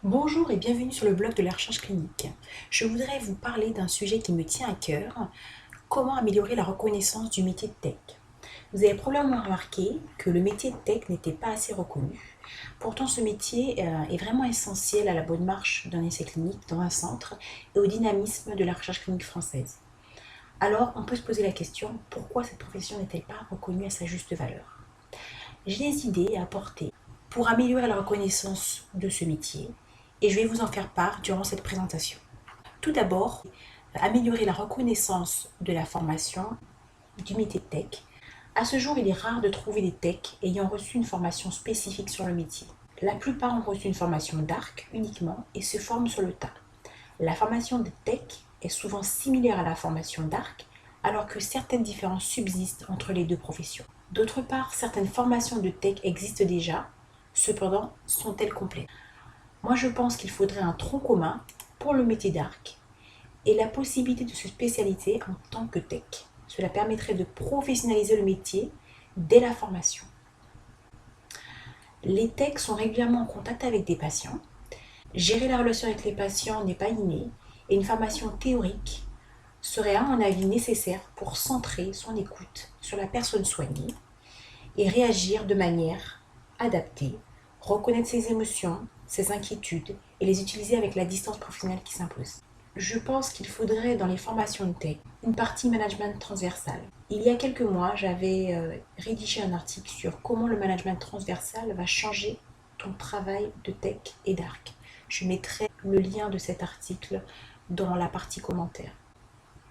Bonjour et bienvenue sur le blog de la recherche clinique. Je voudrais vous parler d'un sujet qui me tient à cœur, comment améliorer la reconnaissance du métier de tech. Vous avez probablement remarqué que le métier de tech n'était pas assez reconnu. Pourtant, ce métier est vraiment essentiel à la bonne marche d'un essai clinique dans un centre et au dynamisme de la recherche clinique française. Alors, on peut se poser la question, pourquoi cette profession n'est-elle pas reconnue à sa juste valeur? J'ai des idées à apporter pour améliorer la reconnaissance de ce métier et je vais vous en faire part durant cette présentation. Tout d'abord, améliorer la reconnaissance de la formation du métier de tech. À ce jour, il est rare de trouver des techs ayant reçu une formation spécifique sur le métier. La plupart ont reçu une formation d'ARC uniquement et se forment sur le tas. La formation de tech est souvent similaire à la formation d'ARC, alors que certaines différences subsistent entre les deux professions. D'autre part, certaines formations de tech existent déjà, cependant sont-elles complètes? Moi je pense qu'il faudrait un tronc commun pour le métier d'ARC et la possibilité de se spécialiser en tant que tech. Cela permettrait de professionnaliser le métier dès la formation. Les techs sont régulièrement en contact avec des patients. Gérer la relation avec les patients n'est pas inné et une formation théorique serait à mon avis nécessaire pour centrer son écoute sur la personne soignée et réagir de manière adaptée, reconnaître ses émotions, ses inquiétudes et les utiliser avec la distance professionnelle qui s'impose. Je pense qu'il faudrait dans les formations de tech une partie management transversal. Il y a quelques mois, j'avais rédigé un article sur comment le management transversal va changer ton travail de tech et d'arc. Je mettrai le lien de cet article dans la partie commentaires.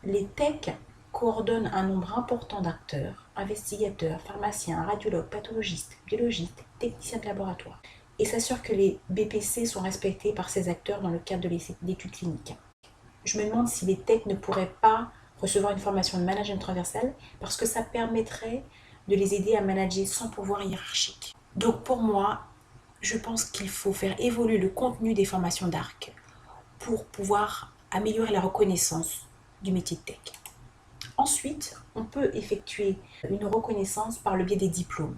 Les techs coordonnent un nombre important d'acteurs, investigateurs, pharmaciens, radiologues, pathologistes, biologistes, techniciens de laboratoire et s'assurent que les BPC sont respectés par ces acteurs dans le cadre de l'étude clinique. Je me demande si les techs ne pourraient pas recevoir une formation de management transversal parce que ça permettrait de les aider à manager sans pouvoir hiérarchique. Donc pour moi, je pense qu'il faut faire évoluer le contenu des formations d'ARC pour pouvoir améliorer la reconnaissance du métier de tech. Ensuite, on peut effectuer une reconnaissance par le biais des diplômes.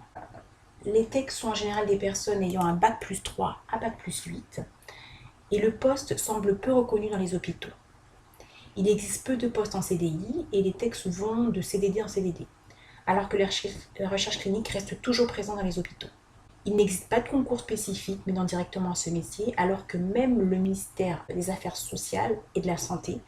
Les techs sont en général des personnes ayant un bac plus 3 à bac plus 8 et le poste semble peu reconnu dans les hôpitaux. Il existe peu de postes en CDI et les techs vont de CDD en CDD, alors que la recherche clinique reste toujours présente dans les hôpitaux. Il n'existe pas de concours spécifique menant directement à ce métier, alors que même le ministère des Affaires sociales et de la Santé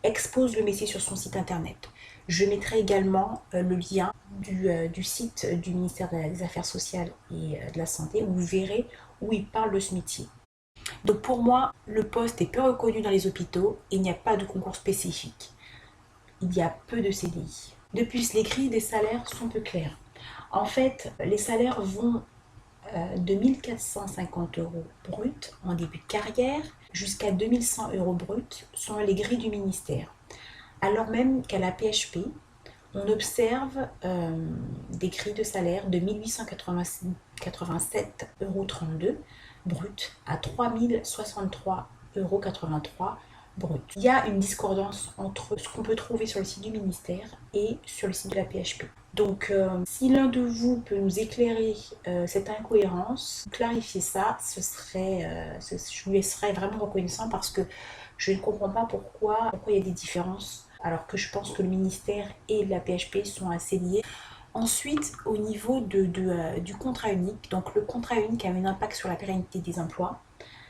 expose le métier sur son site internet. Je mettrai également le lien du site du ministère des Affaires sociales et de la Santé où vous verrez où il parle de ce métier. Donc pour moi, le poste est peu reconnu dans les hôpitaux et il n'y a pas de concours spécifique. Il y a peu de CDI. De plus, les grilles des salaires sont peu claires. En fait, les salaires vont de 1 450 euros brut en début de carrière jusqu'à 2 100 euros brut selon les grilles du ministère. Alors même qu'à la PHP, on observe des grilles de salaire de 1 887,32 euros brut à 3 063,83 euros brut. Il y a une discordance entre ce qu'on peut trouver sur le site du ministère et sur le site de la PHP. Donc, si l'un de vous peut nous éclairer cette incohérence, clarifier ça, je lui serais vraiment reconnaissant parce que je ne comprends pas pourquoi il y a des différences, alors que je pense que le ministère et la PHP sont assez liés. Ensuite, au niveau du contrat unique, donc le contrat unique a un impact sur la pérennité des emplois,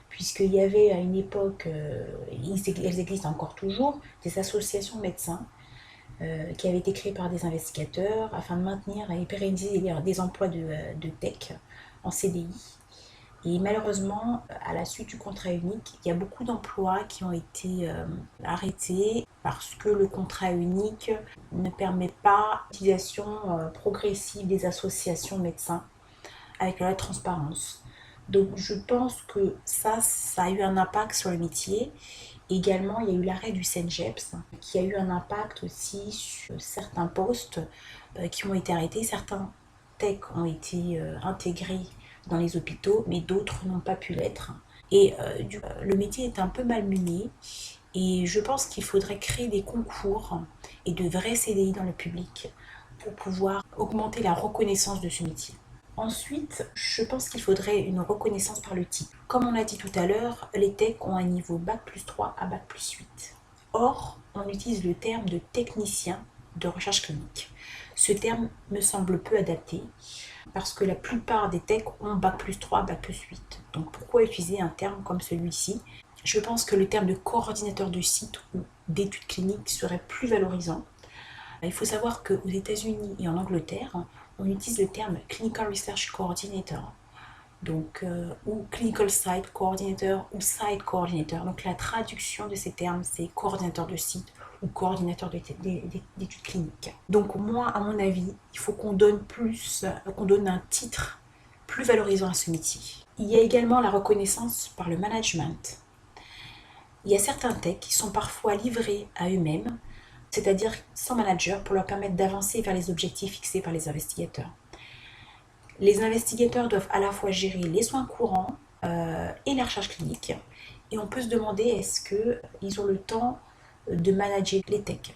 puisqu'il y avait à une époque, elles existent encore toujours, des associations de médecins qui avaient été créées par des investigateurs afin de maintenir et pérenniser des emplois de tech en CDI. Et malheureusement, à la suite du contrat unique, il y a beaucoup d'emplois qui ont été arrêtés parce que le contrat unique ne permet pas l'utilisation progressive des associations de médecins avec la transparence. Donc je pense que ça a eu un impact sur le métier. Également, il y a eu l'arrêt du CNGEPS qui a eu un impact aussi sur certains postes qui ont été arrêtés. Certains techs ont été intégrés dans les hôpitaux, mais d'autres n'ont pas pu l'être. Et le métier est un peu malmené et je pense qu'il faudrait créer des concours et de vrais CDI dans le public pour pouvoir augmenter la reconnaissance de ce métier. Ensuite, je pense qu'il faudrait une reconnaissance par le titre. Comme on l'a dit tout à l'heure, les techs ont un niveau Bac+3 à Bac+8. Or, on utilise le terme de technicien de recherche clinique. Ce terme me semble peu adapté parce que la plupart des techs ont Bac+3, Bac+8. Donc pourquoi utiliser un terme comme celui-ci? Je pense que le terme de coordinateur de site ou d'études cliniques serait plus valorisant. Il faut savoir qu'aux États-Unis et en Angleterre, on utilise le terme Clinical Research Coordinator, donc, ou Clinical Site Coordinator ou Site Coordinator. Donc la traduction de ces termes, c'est coordinateur de site ou coordinateur d'études cliniques. Donc moi, à mon avis, il faut qu'on donne un titre plus valorisant à ce métier. Il y a également la reconnaissance par le management. Il y a certains techs qui sont parfois livrés à eux-mêmes, c'est-à-dire sans manager, pour leur permettre d'avancer vers les objectifs fixés par les investigateurs. Les investigateurs doivent à la fois gérer les soins courants et la recherche clinique. Et on peut se demander, est-ce qu'ils ont le temps de manager les techs?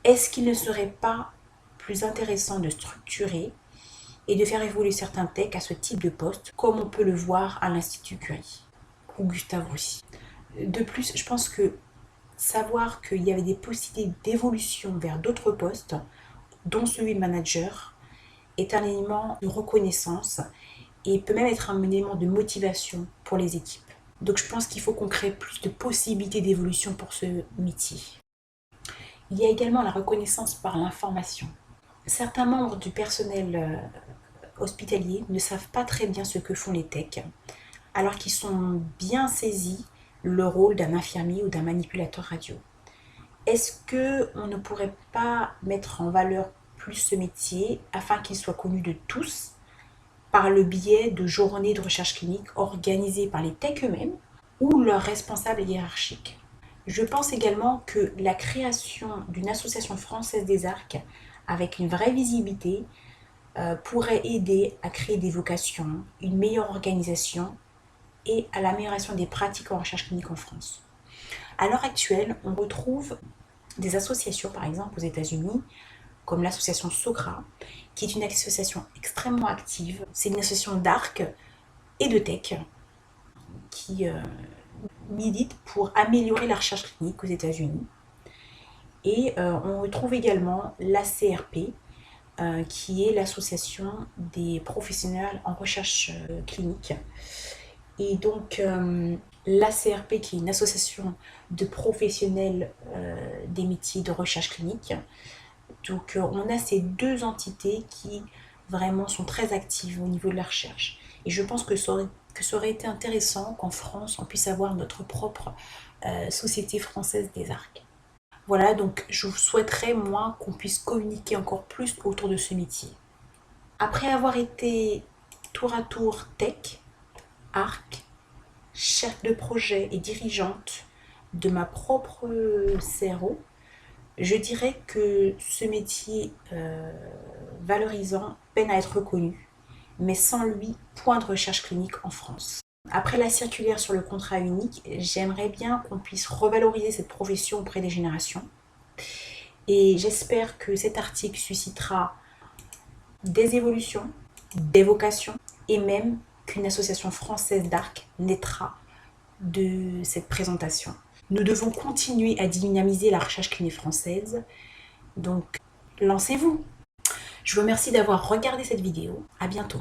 Est-ce qu'il ne serait pas plus intéressant de structurer et de faire évoluer certains techs à ce type de poste, comme on peut le voir à l'Institut Curie ou Gustave Roussy? De plus, je pense que savoir qu'il y avait des possibilités d'évolution vers d'autres postes, dont celui de manager, est un élément de reconnaissance et peut même être un élément de motivation pour les équipes. Donc je pense qu'il faut qu'on crée plus de possibilités d'évolution pour ce métier. Il y a également la reconnaissance par l'information. Certains membres du personnel hospitalier ne savent pas très bien ce que font les techs, alors qu'ils sont bien saisis le rôle d'un infirmier ou d'un manipulateur radio. Est-ce qu'on ne pourrait pas mettre en valeur plus ce métier afin qu'il soit connu de tous par le biais de journées de recherche clinique organisées par les techs eux-mêmes ou leurs responsables hiérarchiques? Je pense également que la création d'une association française des arcs avec une vraie visibilité pourrait aider à créer des vocations, une meilleure organisation et à l'amélioration des pratiques en recherche clinique en France. À l'heure actuelle, on retrouve des associations, par exemple aux États-Unis, comme l'association SOCRA, qui est une association extrêmement active. C'est une association d'arc et de tech qui milite pour améliorer la recherche clinique aux États-Unis. Et on retrouve également l'ACRP, qui est l'association des professionnels en recherche clinique. Et donc, l'ACRP, qui est une association de professionnels des métiers de recherche clinique. Donc, on a ces deux entités qui vraiment sont très actives au niveau de la recherche. Et je pense que ça aurait été intéressant qu'en France, on puisse avoir notre propre Société française des arcs. Voilà, donc je souhaiterais, moi, qu'on puisse communiquer encore plus autour de ce métier. Après avoir été tour à tour tech, arc, chef de projet et dirigeante de ma propre CRO, je dirais que ce métier valorisant peine à être reconnu, mais sans lui, point de recherche clinique en France. Après la circulaire sur le contrat unique, j'aimerais bien qu'on puisse revaloriser cette profession auprès des générations. Et j'espère que cet article suscitera des évolutions, des vocations, et même qu'une association française d'arc naîtra de cette présentation. Nous devons continuer à dynamiser la recherche clinique française, donc lancez-vous. Je vous remercie d'avoir regardé cette vidéo. À bientôt.